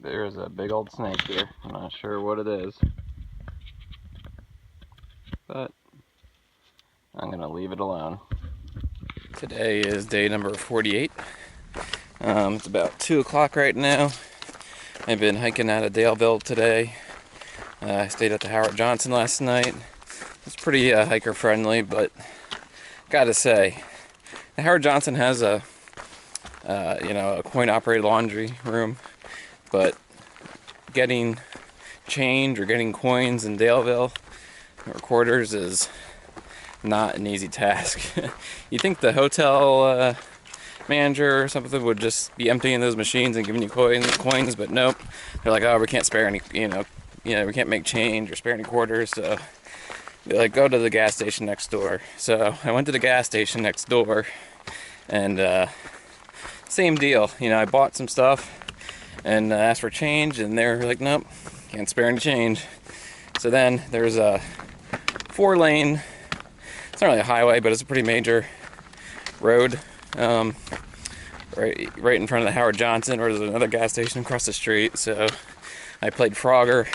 there's a big old snake here. I'm not sure what it is, but I'm gonna leave it alone. Today is day number 48. It's about 2 o'clock right now. I've been hiking out of Daleville today. I stayed at the Howard Johnson last night. It's pretty hiker friendly, but gotta say, the Howard Johnson has a coin operated laundry room, but getting change or getting coins in Daleville or quarters is not an easy task. You think the hotel manager or something would just be emptying those machines and giving you coins, but nope. They're like, oh, we can't spare any, we can't make change or spare any quarters, so they're like, go to the gas station next door. So I went to the gas station next door, and same deal. I bought some stuff and asked for change, and they're like, nope, can't spare any change. So then there's a 4-lane, it's not really a highway, but it's a pretty major road, right in front of the Howard Johnson, where there's another gas station across the street. So I played Frogger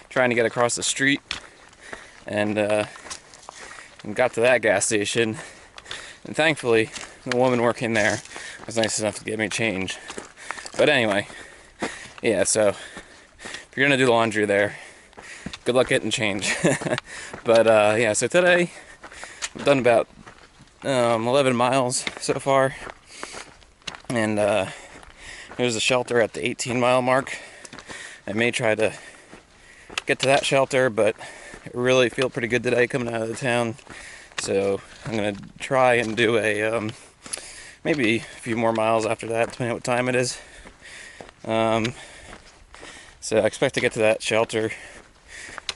trying to get across the street, and got to that gas station, and thankfully the woman working there was nice enough to give me change. But anyway, yeah, so if you're gonna do the laundry there, good luck getting change. But yeah, so today I've done about 11 miles so far, and there's a shelter at the 18-mile mark. I may try to get to that shelter, but I really feel pretty good today coming out of the town, so I'm gonna try and do a maybe a few more miles after that, depending on what time it is. So I expect to get to that shelter,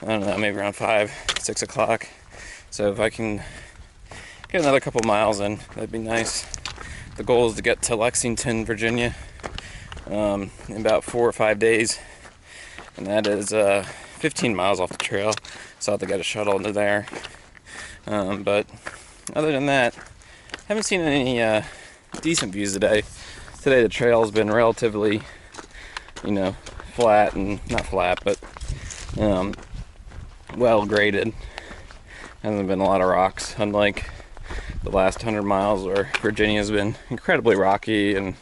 I don't know, maybe around 5-6 o'clock. So if I can get another couple miles in, that'd be nice. The goal is to get to Lexington, Virginia, in about 4 or 5 days, and that is 15 miles off the trail, so I'll have to get a shuttle into there. But other than that, I haven't seen any decent views today. Today the trail's been relatively, flat, and not flat, but well graded. Hasn't been a lot of rocks, unlike the last 100 miles where Virginia's been incredibly rocky and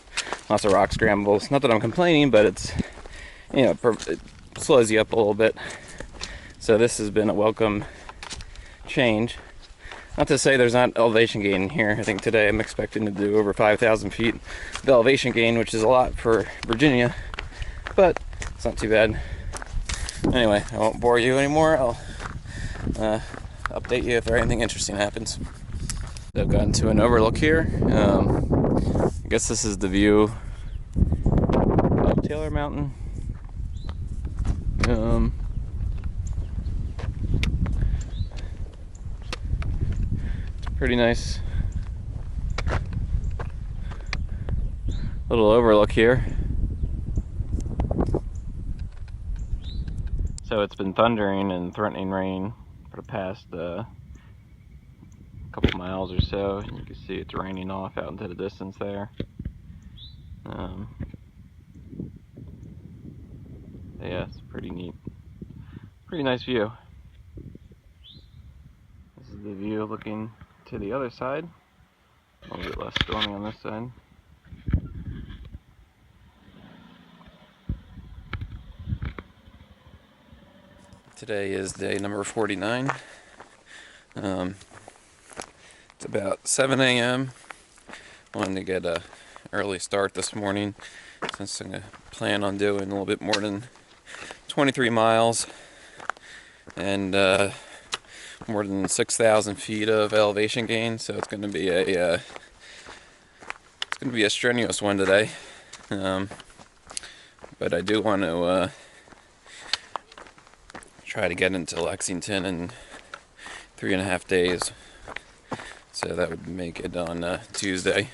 lots of rock scrambles. Not that I'm complaining, but it's, it slows you up a little bit. So this has been a welcome change. Not to say there's not elevation gain in here. I think today I'm expecting to do over 5,000 feet of elevation gain, which is a lot for Virginia, but it's not too bad. Anyway, I won't bore you anymore. I'll update you if anything interesting happens. So I've gotten to an overlook here. I guess this is the view of Taylor Mountain. Pretty nice little overlook here. So it's been thundering and threatening rain for the past couple miles or so. You can see it's raining off out into the distance there. Yeah, it's pretty neat. Pretty nice view. This is the view looking to the other side. A little bit less stormy on this side. Today is day number 49. It's about 7 a.m. Wanted to get an early start this morning, since I'm going to plan on doing a little bit more than 23 miles and more than 6,000 feet of elevation gain. So it's going to be a strenuous one today. But I do want to try to get into Lexington in 3.5 days. So that would make it on Tuesday.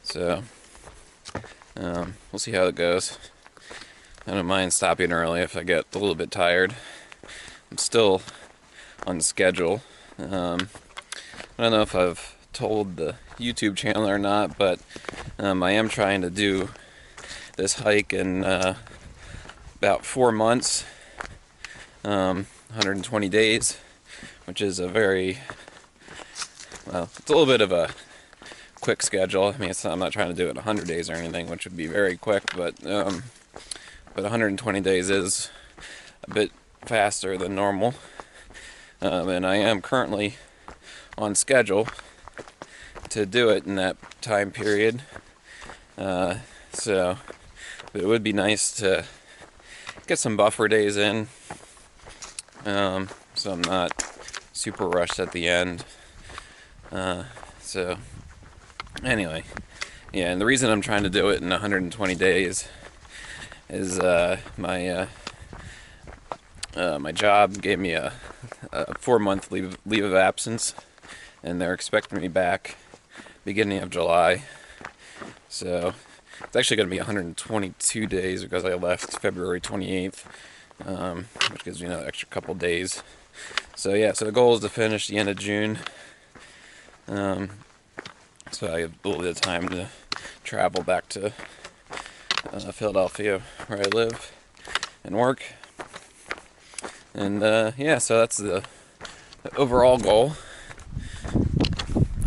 So we'll see how it goes. I don't mind stopping early if I get a little bit tired. I'm still on schedule. I don't know if I've told the YouTube channel or not, but I am trying to do this hike in about 4 months, 120 days, which is a very, well, it's a little bit of a quick schedule. I mean, I'm not trying to do it 100 days or anything, which would be very quick, but 120 days is a bit faster than normal. And I am currently on schedule to do it in that time period. So it would be nice to get some buffer days in, so I'm not super rushed at the end. So anyway, yeah, and the reason I'm trying to do it in 120 days is my job gave me a 4-month leave of absence, and they're expecting me back beginning of July. So it's actually going to be 122 days because I left February 28th, which gives me another extra couple days. So yeah, so the goal is to finish the end of June. So I have a little bit of time to travel back to Philadelphia, where I live and work. And yeah, so that's the overall goal.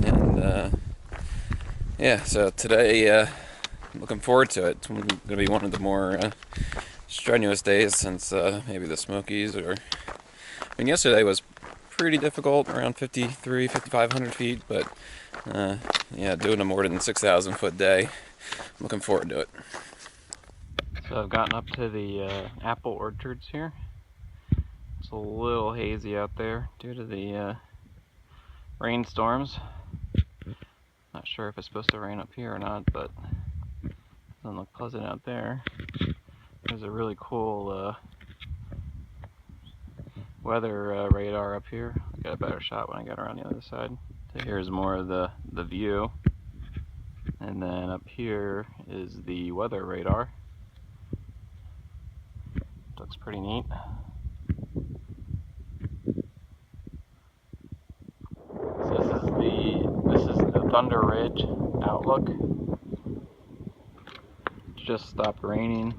And yeah, so today I'm looking forward to it. It's going to be one of the more strenuous days since maybe the Smokies, or I mean, yesterday was pretty difficult, around 5,500 feet, but yeah, doing a more than 6,000 foot day, I'm looking forward to it. So I've gotten up to the apple orchards here. It's a little hazy out there due to the rainstorms. Not sure if it's supposed to rain up here or not, but it doesn't look pleasant out there. There's a really cool weather radar up here. I got a better shot when I get around the other side. So here's more of the view, and then up here is the weather radar. Looks pretty neat. So this is the Thunder Ridge outlook. It just stopped raining.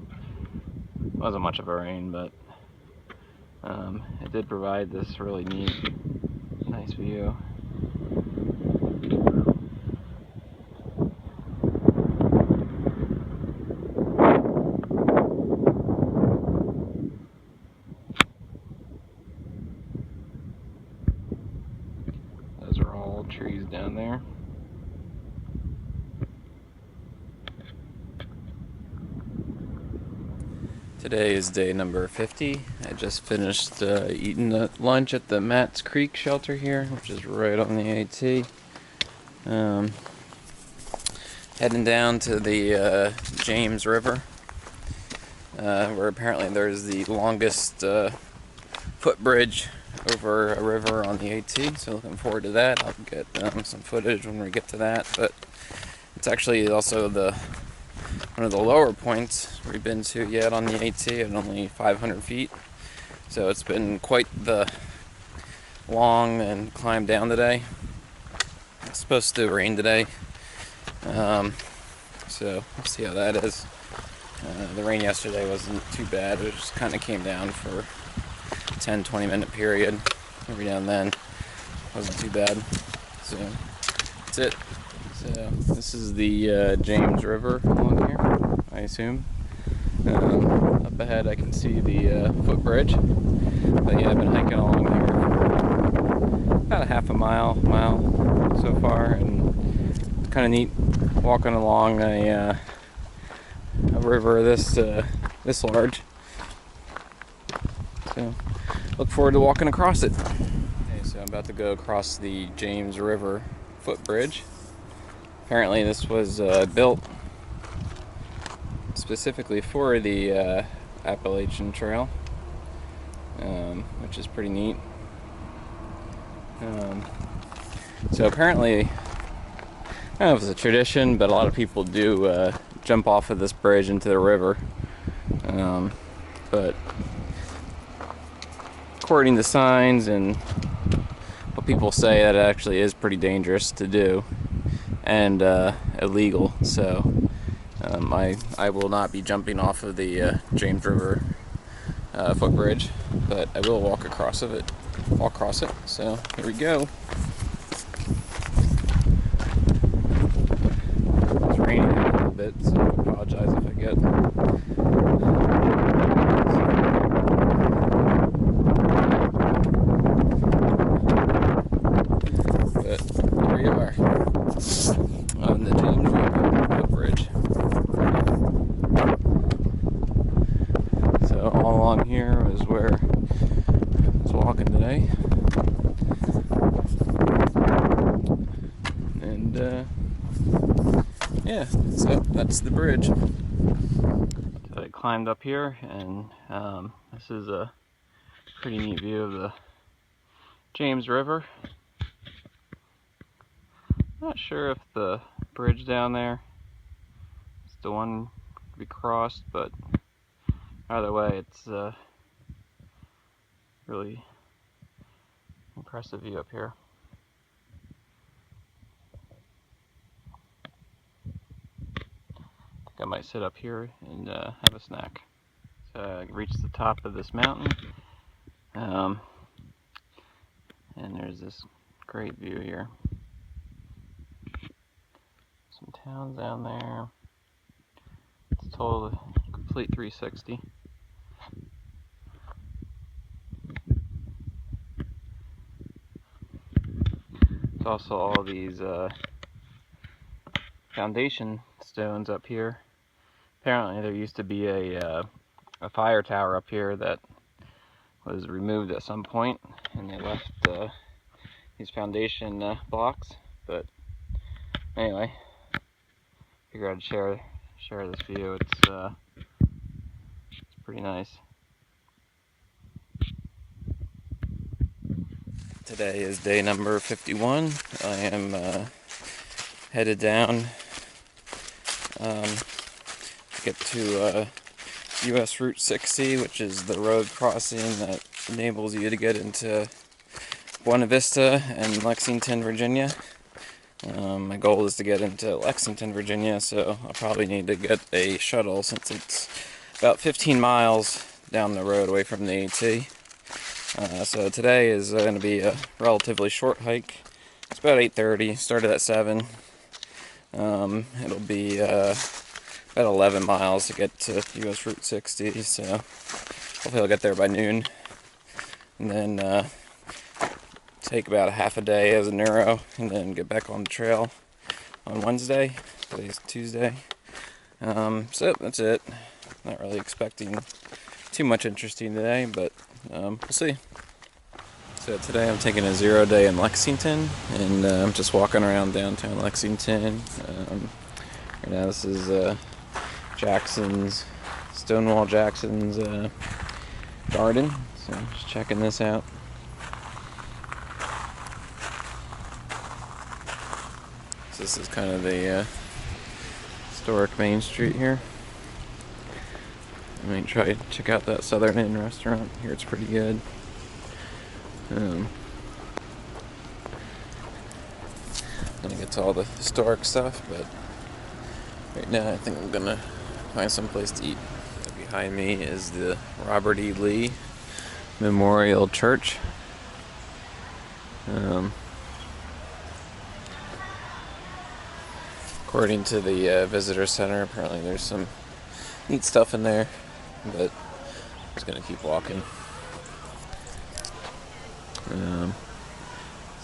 It wasn't much of a rain, but it did provide this really neat, nice view. Those are all trees down there. Today is day number 50. I just finished eating lunch at the Matt's Creek shelter here, which is right on the AT. Heading down to the James River, where apparently there's the longest footbridge over a river on the AT, so looking forward to that. I'll get some footage when we get to that, but it's actually also one of the lower points we've been to yet on the AT at only 500 feet. So it's been quite the long and climb down today. It's supposed to rain today, so we'll see how that is. The rain yesterday wasn't too bad. It just kind of came down for a 10-20 minute period every now and then. Wasn't too bad. So that's it. So this is the James River along here, I assume. Up ahead I can see the footbridge. But yeah, I've been hiking along here for about a half a mile so far, and it's kind of neat walking along a river this large. So look forward to walking across it. Okay, so I'm about to go across the James River footbridge. Apparently this was built specifically for the Appalachian Trail, which is pretty neat. So apparently, I don't know if it's a tradition, but a lot of people do jump off of this bridge into the river. But according to signs and what people say, that it actually is pretty dangerous to do and illegal. So I will not be jumping off of the James River footbridge, but I will walk across it. So here we go. It's raining a little bit, so I apologize if I get. But here we are on the James River footbridge. So all along here is where I was walking today, and yeah, so that's the bridge. So I climbed up here, and this is a pretty neat view of the James River. Not sure if the bridge down there is the one to be crossed, but either way, it's a really impressive view up here. I think I might sit up here and have a snack. So I reached the top of this mountain, and there's this great view here. Some towns down there. It's a total complete 360. There's also all these foundation stones up here. Apparently there used to be a fire tower up here that was removed at some point, and they left these foundation blocks. But anyway, figured I'd share this view. It's pretty nice. Today is day number 51. I am headed down to get to US Route 60, which is the road crossing that enables you to get into Buena Vista and Lexington, Virginia. My goal is to get into Lexington, Virginia, so I'll probably need to get a shuttle since it's about 15 miles down the road away from the AT. So today is going to be a relatively short hike. It's about 8:30, started at 7. It'll be about 11 miles to get to US Route 60, so hopefully I'll get there by noon. And then take about a half a day as a neuro, and then get back on the trail on Wednesday. Today's Tuesday. So that's it. Not really expecting too much interesting today, but we'll see. So today I'm taking a 0 day in Lexington, and I'm just walking around downtown Lexington. Right now this is Stonewall Jackson's garden, so I'm just checking this out. So this is kind of the historic Main Street here. I might try to check out that Southern Inn restaurant here. It's pretty good. Gonna get to all the historic stuff, but right now I think I'm gonna find some place to eat. Behind me is the Robert E. Lee Memorial Church. According to the visitor center, apparently there's some neat stuff in there, but I'm just gonna keep walking.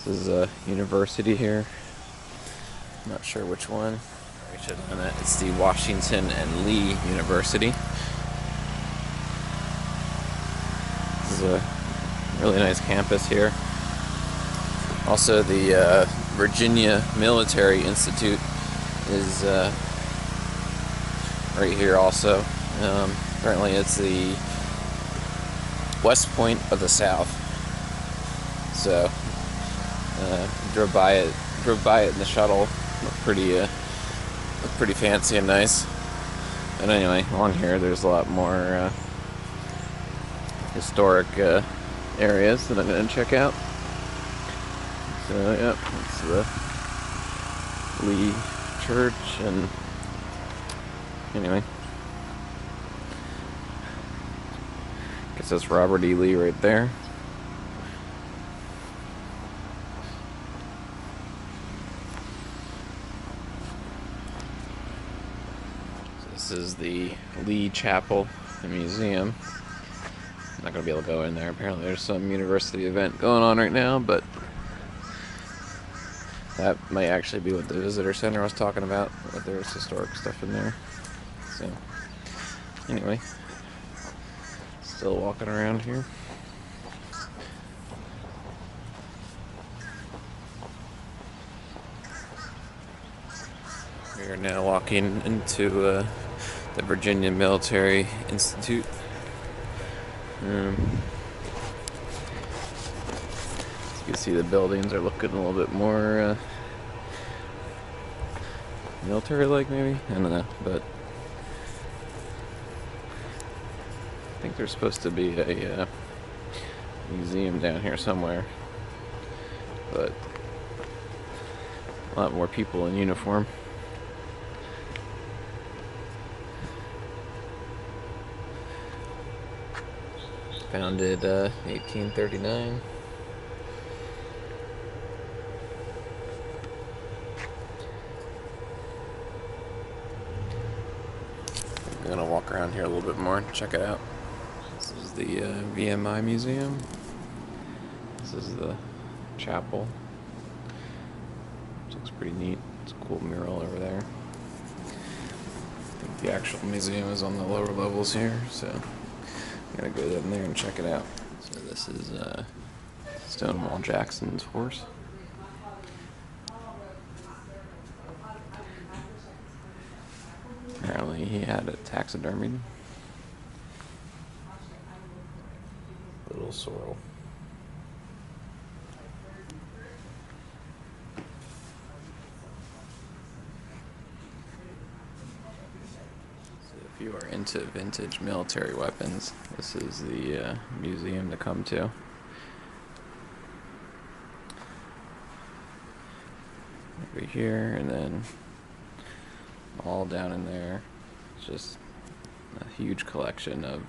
This is a university here. I'm not sure which one. We should know that it's the Washington and Lee University. This is a really nice campus here. Also, the Virginia Military Institute is right here also. Apparently it's the West Point of the South. So drove by it in the shuttle. Looked pretty fancy and nice. But anyway, along here there's a lot more historic areas that I'm going to check out. So yep, it's the Lee Church, and Anyway. Guess that's Robert E. Lee right there. So this is the Lee Chapel, the museum. I'm not going to be able to go in there. Apparently there's some university event going on right now, but that might actually be what the visitor center was talking about, that there's historic stuff in there. So, anyway, still walking around here. We are now walking into the Virginia Military Institute. You can see the buildings are looking a little bit more military-like, maybe? I don't know, but I think there's supposed to be a museum down here somewhere, but a lot more people in uniform. Founded 1839. I'm gonna walk around here a little bit more and check it out. This is the VMI Museum. This is the chapel. Which looks pretty neat. It's a cool mural over there. I think the actual museum is on the lower levels here, so I'm gonna go down there and check it out. So this is Stonewall Jackson's horse. Apparently he had it taxidermied. Little sorrel. So if you are into vintage military weapons, this is the museum to come to. Over here, and then all down in there. It's just a huge collection of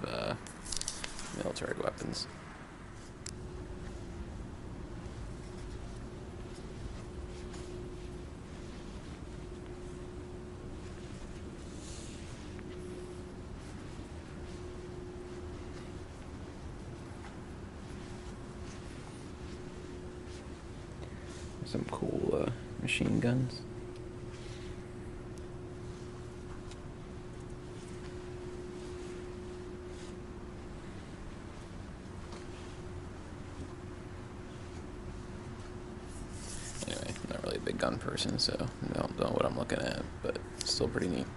military weapons. Some cool machine guns. Anyway, I'm not really a big gun person, so I don't know what I'm looking at, but it's still pretty neat.